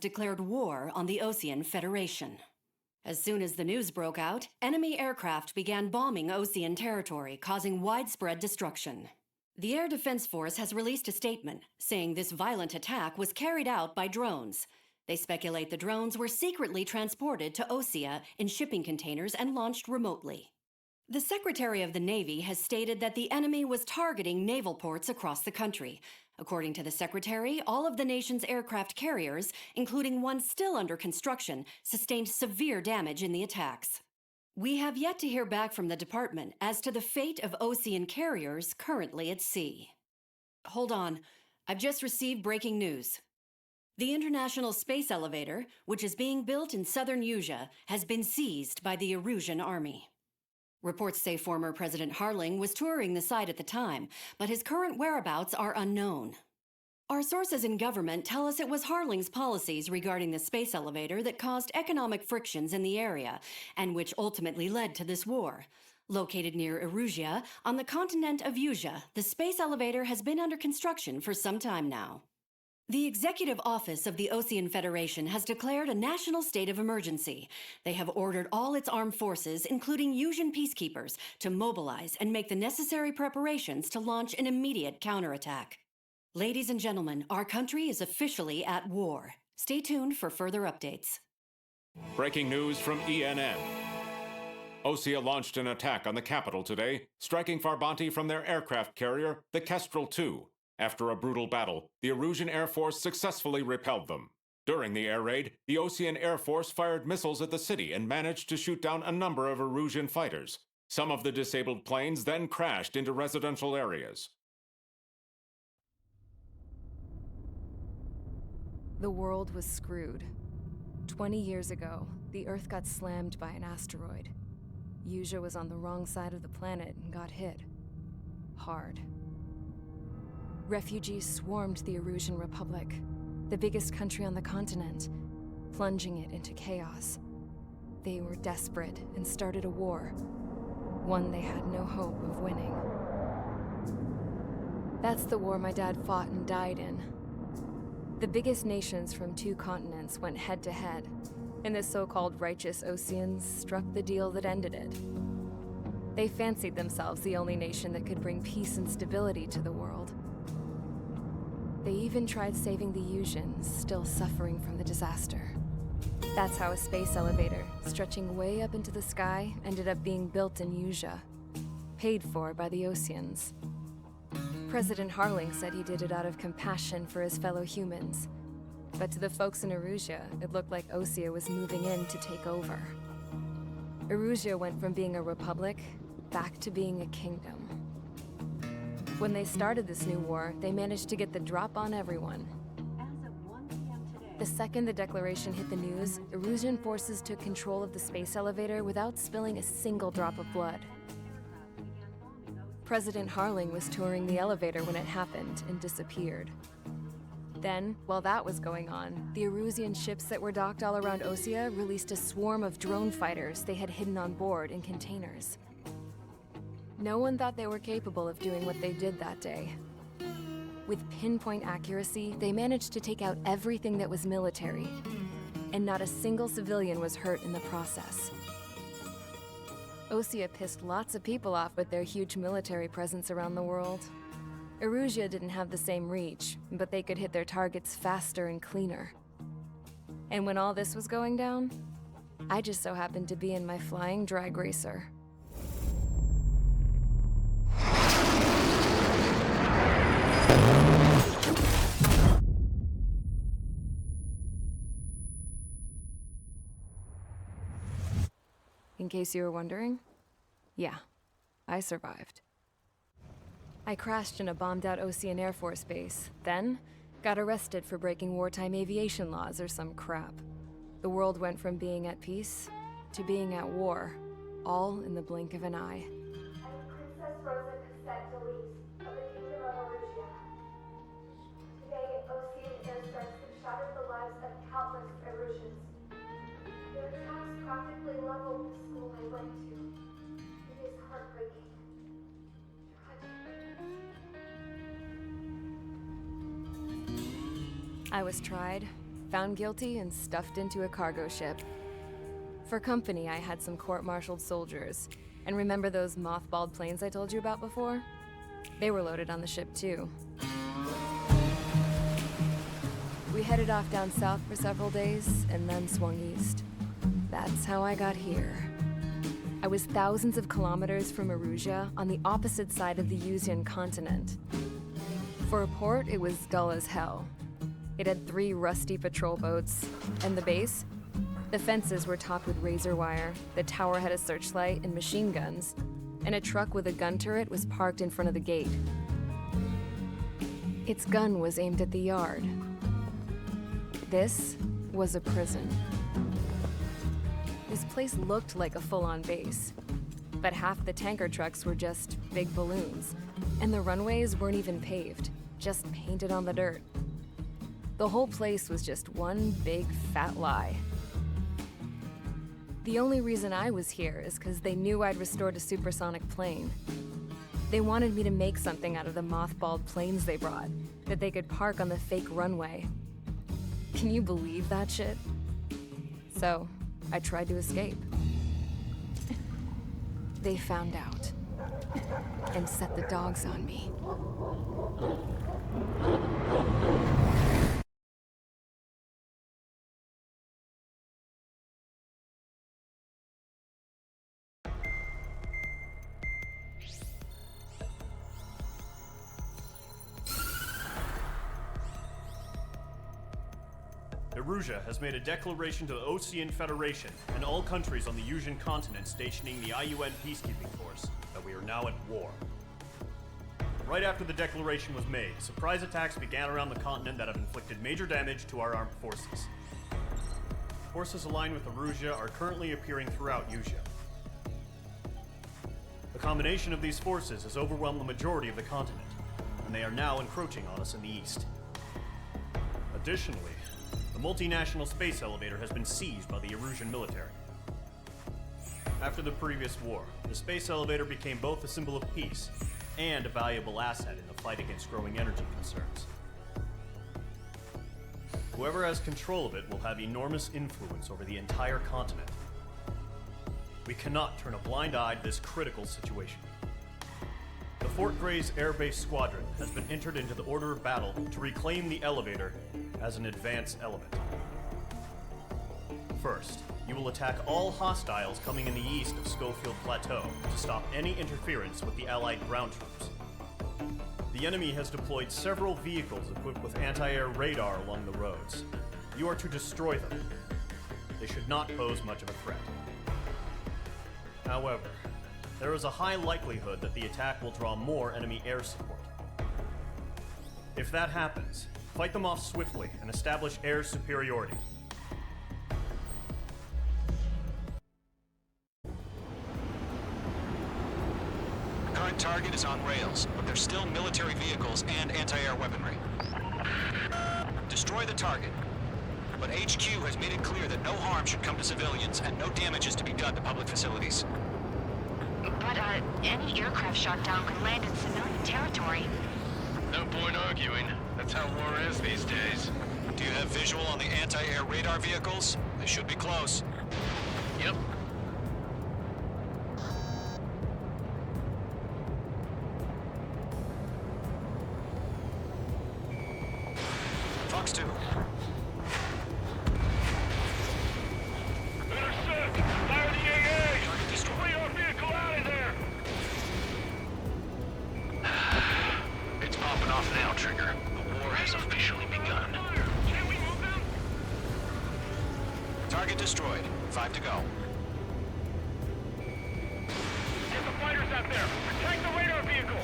declared war on the Ocean Federation. As soon as the news broke out, enemy aircraft began bombing Ocean territory, causing widespread destruction. The Air Defense Force has released a statement saying this violent attack was carried out by drones. They speculate the drones were secretly transported to Osea in shipping containers and launched remotely. The Secretary of the Navy has stated that the enemy was targeting naval ports across the country. According to the Secretary, all of the nation's aircraft carriers, including one still under construction, sustained severe damage in the attacks. We have yet to hear back from the department as to the fate of Ocean carriers currently at sea. Hold on, I've just received breaking news. The International Space Elevator, which is being built in southern Yuja, has been seized by the Erusian Army. Reports say former President Harling was touring the site at the time, but his current whereabouts are unknown. Our sources in government tell us it was Harling's policies regarding the space elevator that caused economic frictions in the area, and which ultimately led to this war. Located near Erusia, on the continent of Yuja, the space elevator has been under construction for some time now. The Executive Office of the Ocean Federation has declared a national state of emergency. They have ordered all its armed forces, including Yusian peacekeepers, to mobilize and make the necessary preparations to launch an immediate counterattack. Ladies and gentlemen, our country is officially at war. Stay tuned for further updates. Breaking news from ENN. Osea launched an attack on the capital today, striking Farbanti from their aircraft carrier, the Kestrel II. After a brutal battle, the Erusian Air Force successfully repelled them. During the air raid, the Ocean Air Force fired missiles at the city and managed to shoot down a number of Erusian fighters. Some of the disabled planes then crashed into residential areas. The world was screwed. 20 years ago, the Earth got slammed by an asteroid. Yuja was on the wrong side of the planet and got hit. Hard. Refugees swarmed the Erusian Republic, the biggest country on the continent, plunging it into chaos. They were desperate and started a war, one they had no hope of winning. That's the war my dad fought and died in. The biggest nations from 2 continents went head-to-head, and the so-called righteous Oceans struck the deal that ended it. They fancied themselves the only nation that could bring peace and stability to the world. They even tried saving the Yusians, still suffering from the disaster. That's how a space elevator, stretching way up into the sky, ended up being built in Yuja, paid for by the Oceans. President Harling said he did it out of compassion for his fellow humans. But to the folks in Erusia, it looked like Osea was moving in to take over. Erusia went from being a republic back to being a kingdom. When they started this new war, they managed to get the drop on everyone. The second the declaration hit the news, Erusian forces took control of the space elevator without spilling a single drop of blood. President Harling was touring the elevator when it happened and disappeared. Then, while that was going on, the Erusian ships that were docked all around Osea released a swarm of drone fighters they had hidden on board in containers. No one thought they were capable of doing what they did that day. With pinpoint accuracy, they managed to take out everything that was military, and not a single civilian was hurt in the process. Osea pissed lots of people off with their huge military presence around the world. Erusia didn't have the same reach, but they could hit their targets faster and cleaner. And when all this was going down, I just so happened to be in my flying drag racer. In case you were wondering, yeah, I survived. I crashed in a bombed-out Ocean Air Force base, then got arrested for breaking wartime aviation laws or some crap. The world went from being at peace to being at war, all in the blink of an eye. I'm Princess Rosa Cassette Delise of the Kingdom of Erusia. Today, Ocean airstrikes have shattered the lives of countless Erusians. Their attacks practically leveled the school I went to. It is heartbreaking. Tragic. I was tried, found guilty and stuffed into a cargo ship. For company, I had some court-martialed soldiers. And remember those mothballed planes I told you about before? They were loaded on the ship too. We headed off down south for several days and then swung east. That's how I got here. I was thousands of kilometers from Erusia on the opposite side of the Yuzian continent. For a port, it was dull as hell. It had 3 rusty patrol boats, and the base? The fences were topped with razor wire, the tower had a searchlight and machine guns, and a truck with a gun turret was parked in front of the gate. Its gun was aimed at the yard. This was a prison. This place looked like a full-on base, but half the tanker trucks were just big balloons, and the runways weren't even paved, just painted on the dirt. The whole place was just one big fat lie. The only reason I was here is because they knew I'd restored a supersonic plane. They wanted me to make something out of the mothballed planes they brought, that they could park on the fake runway. Can you believe that shit? So, I tried to escape. They found out, and set the dogs on me. Erusia has made a declaration to the Ocean Federation and all countries on the Yuzian continent stationing the IUN peacekeeping force that we are now at war. Right after the declaration was made, surprise attacks began around the continent that have inflicted major damage to our armed forces. Forces aligned with Erusia are currently appearing throughout Yusia. The combination of these forces has overwhelmed the majority of the continent, and they are now encroaching on us in the east. Additionally, the multinational space elevator has been seized by the Erusian military. After the previous war, the space elevator became both a symbol of peace and a valuable asset in the fight against growing energy concerns. Whoever has control of it will have enormous influence over the entire continent. We cannot turn a blind eye to this critical situation. The Fort Gray's Air Base Squadron has been entered into the order of battle to reclaim the elevator as an advance element. First, you will attack all hostiles coming in the east of Schofield Plateau to stop any interference with the Allied ground troops. The enemy has deployed several vehicles equipped with anti-air radar along the roads. You are to destroy them. They should not pose much of a threat. However, there is a high likelihood that the attack will draw more enemy air support. If that happens, fight them off swiftly and establish air superiority. The current target is on rails, but there's still military vehicles and anti-air weaponry. Destroy the target, but HQ has made it clear that no harm should come to civilians and no damage is to be done to public facilities. But, any aircraft shot down could land in civilian territory. No point arguing. That's how war is these days. Do you have visual on the anti-air radar vehicles? They should be close. Yep. Fox 2. Intercept! Fire the AA! Destroy our vehicle out of there! It's popping off now, Trigger. The war has officially begun. Can we move them? Target destroyed. 5 to go. Get the fighters out there! Protect the radar vehicle!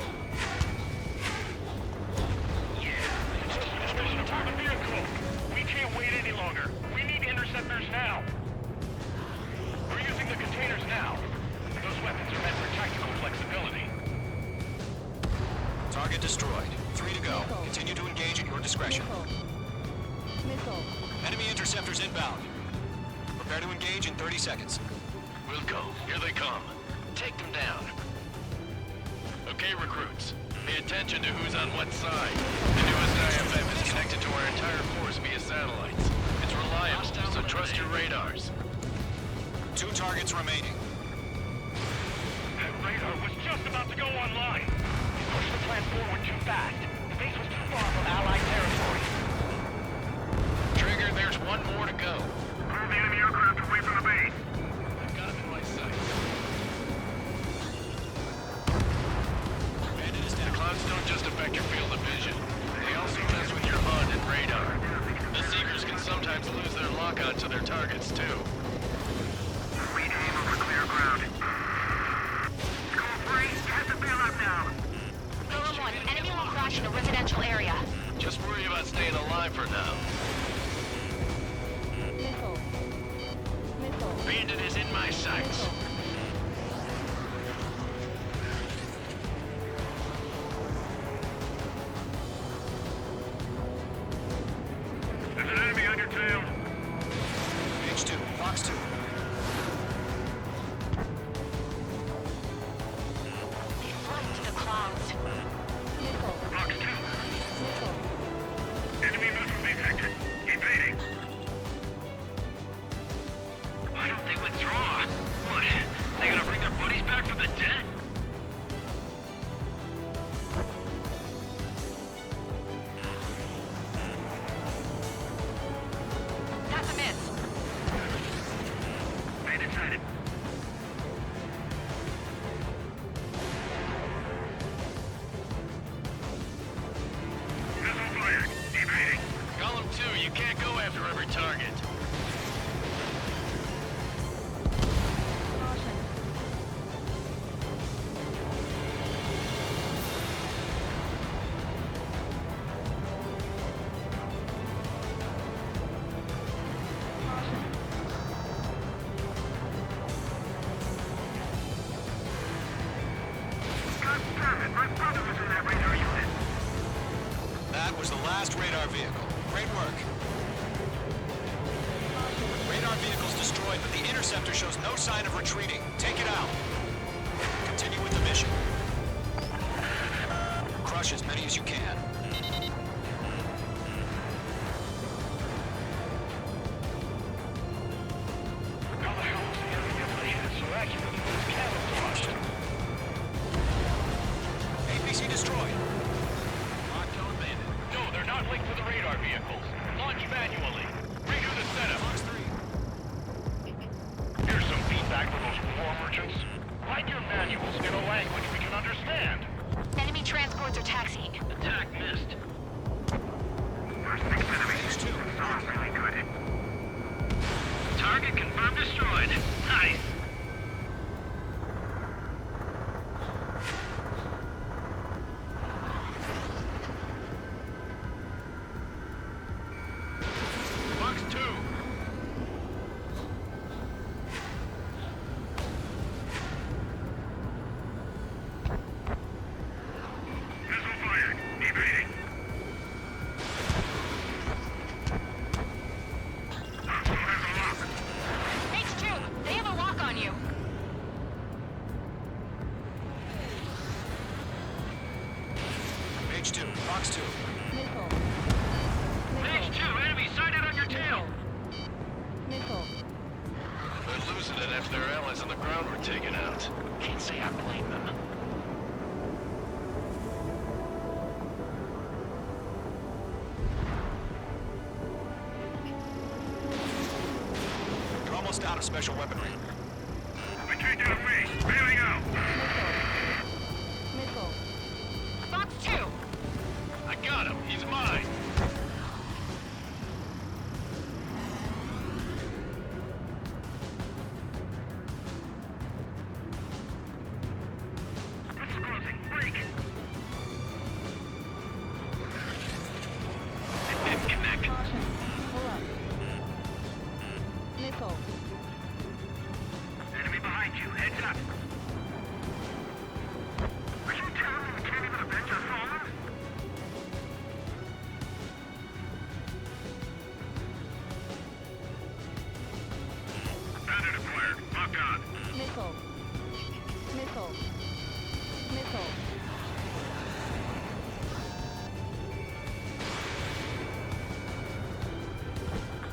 Target vehicle! We can't wait any longer. We need interceptors now. We're using the containers now. Those weapons are meant for tactical flexibility. Target destroyed. 3 to go. Continue to engage at your discretion. Enemy interceptors inbound. Prepare to engage in 30 seconds. We'll go. Here they come. Take them down. Okay, recruits. Pay attention to who's on what side. The newest IFF is connected to our entire force via satellites. It's Trust your radars. 2 targets remaining. That radar was just about to go online. You pushed the plan forward too fast. The base was too far from Allied territory. Trigger, there's 1 more to go. Pull the enemy aircraft away from the base. I've got him in my sights. Bandit is down. The clouds don't just affect your field of vision. They also mess with your HUD and radar. The Seekers can sometimes lose their lock-on to their targets, too. We aim over clear ground. School free, has to bail out now. Golem 1, enemy will crash in a residential area. Just worry about staying alive for now. Bandit is in my sights. There's an enemy on your tail. H2, Fox 2. They fly into the clouds. Fox 2. Enemy missile detected. Evading. I don't think withdraw. What? They gonna bring their buddies back from the dead? That's a miss. Bandit sighted. Missile fired. Evading. Column 2, you can't go after every target. God damn it, my brother was in that radar unit. That was the last radar vehicle. Great work. Radar vehicle's destroyed, but the interceptor shows no sign of retreating. Take it out. Continue with the mission. Crush as many as you can. How the hell was the enemy able to hit it so accurately with his camouflage? APC destroyed. Locked on bandit. No, they're not linked to the radar vehicles. Launch manually. Redo the setup. Fox 3. Here's some feedback from those war merchants. Write your manuals in a language we can understand. Enemy transports are taxiing. Attack missed. First 6 enemies. H2. Sounds really good. Target confirmed destroyed. Nice. Fox 2. Missile fired. Evading. There's a lock. H2, they have a lock on you. H2, Fox 2. H2, enemy sighted on your tail. They're losing it after their allies on the ground were taken out. Can't say I blame them. You're almost out of special weaponry. We can't get away. Bailing out. Fox 2. I got him. He's mine. It's closing. Break. It didn't connect. Enemy behind you. Heads up. Are you telling me we can't even avenge our fallen? Bandit acquired. Locked on.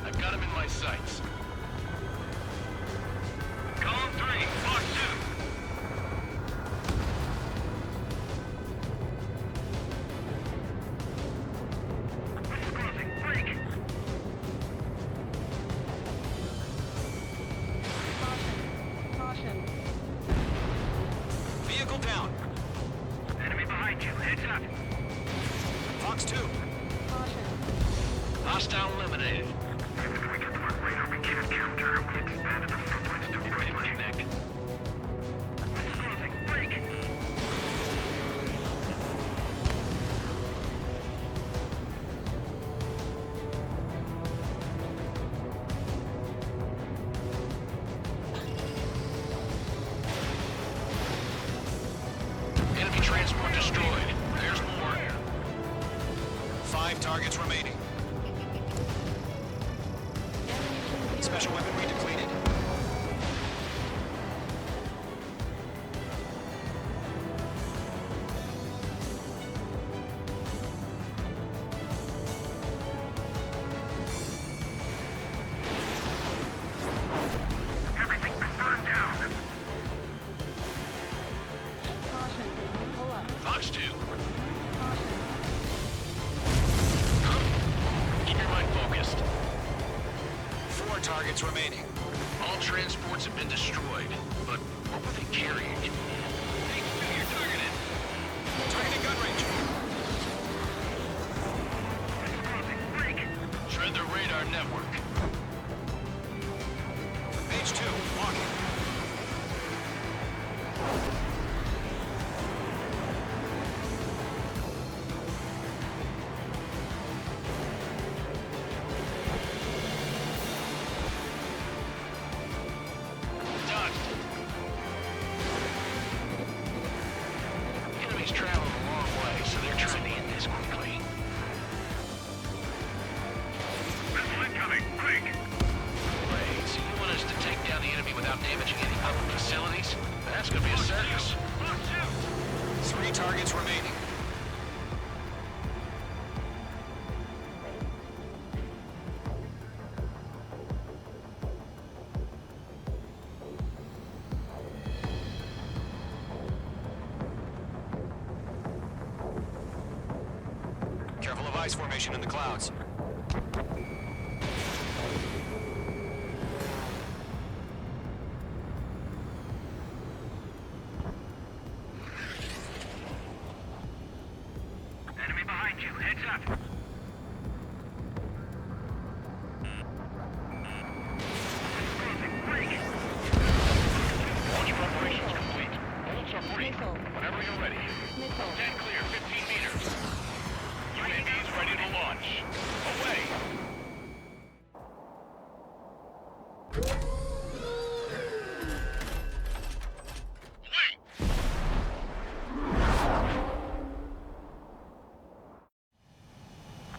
I've got him in my sights. targets remaining. Special weaponry depleted. Everything's been burned down. Fox 2. Keep your mind focused. 4 targets remaining. All transports have been destroyed, but what were they carrying? Hey, you're targeted. Targeting gun range. Shred their radar network. Page 2, walking. Done. Enemies travel a long way, so they're trying to end this quickly. Missile incoming. Quick. Wait, so you want us to take down the enemy without damaging any public facilities? That's gonna be a circus. Fox 2. 3 targets remaining. Careful of ice formation in the clouds. Enemy behind you. Heads up. Quick. Launch preparations complete. Bolts are free. Whenever you're ready. Stand clear. 15 meters. UAVs ready to launch. Away. Wait.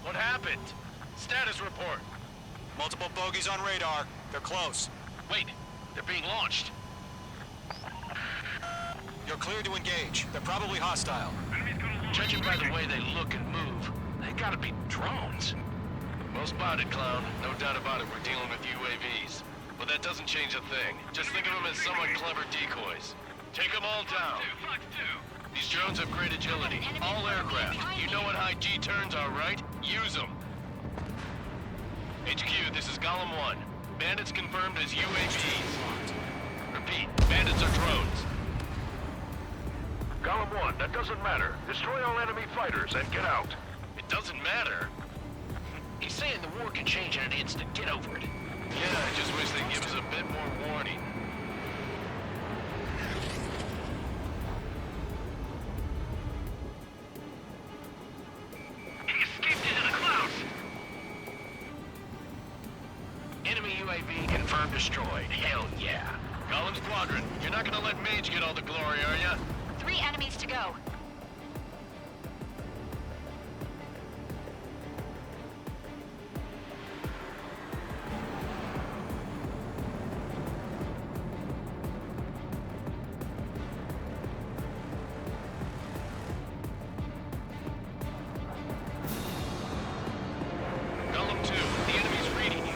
What happened? Status report. Multiple bogies on radar. They're close. Wait, they're being launched. You're cleared to engage. They're probably hostile. Enemy's gonna launch. Judging by the way they look and move, they gotta be drones. Well spotted, clown. No doubt about it, we're dealing with UAVs. But that doesn't change a thing. Just think of them as somewhat clever decoys. Take them all down. Fox 2. These drones have great agility. All aircraft. You know what high G turns are, right? Use them. HQ, this is Golem 1. Bandits confirmed as UAVs. Repeat, bandits are drones. Golem 1, that doesn't matter. Destroy all enemy fighters and get out. It doesn't matter. He's saying the war can change in an instant. Get over it. Yeah, I just wish they'd give us a bit more warning. He escaped into the clouds. Enemy UAV confirmed destroyed. Hell yeah. Golem Squadron, you're not gonna let Mage get all the glory, are ya? 3 enemies to go. Golem 2, the enemy's reading you.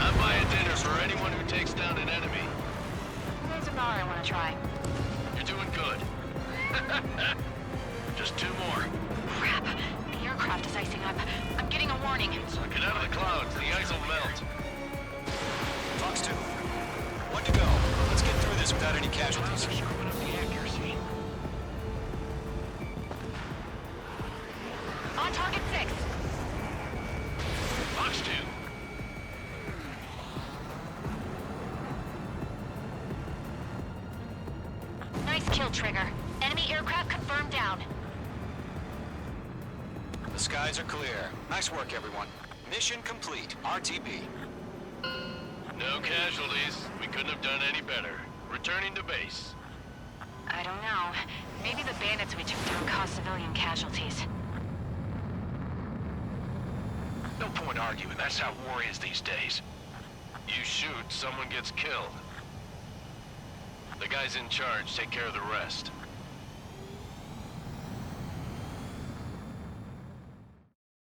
I'm buying dinners for anyone who takes down an enemy. There's a bar I want to try. You're doing good. Just 2 more. Crap. The aircraft is icing up. I'm getting a warning. Get out of the clouds. The ice will melt. Fox 2. 1 to go. Let's get through this without any casualties. Screwing up the accuracy. On target 6. Fox 2. Nice kill, Trigger. Enemy aircraft confirmed. Confirmed down. The skies are clear. Nice work, everyone. Mission complete. RTB. No casualties. We couldn't have done any better. Returning to base. I don't know. Maybe the bandits we took down caused civilian casualties. No point arguing. That's how war is these days. You shoot, someone gets killed. The guys in charge take care of the rest.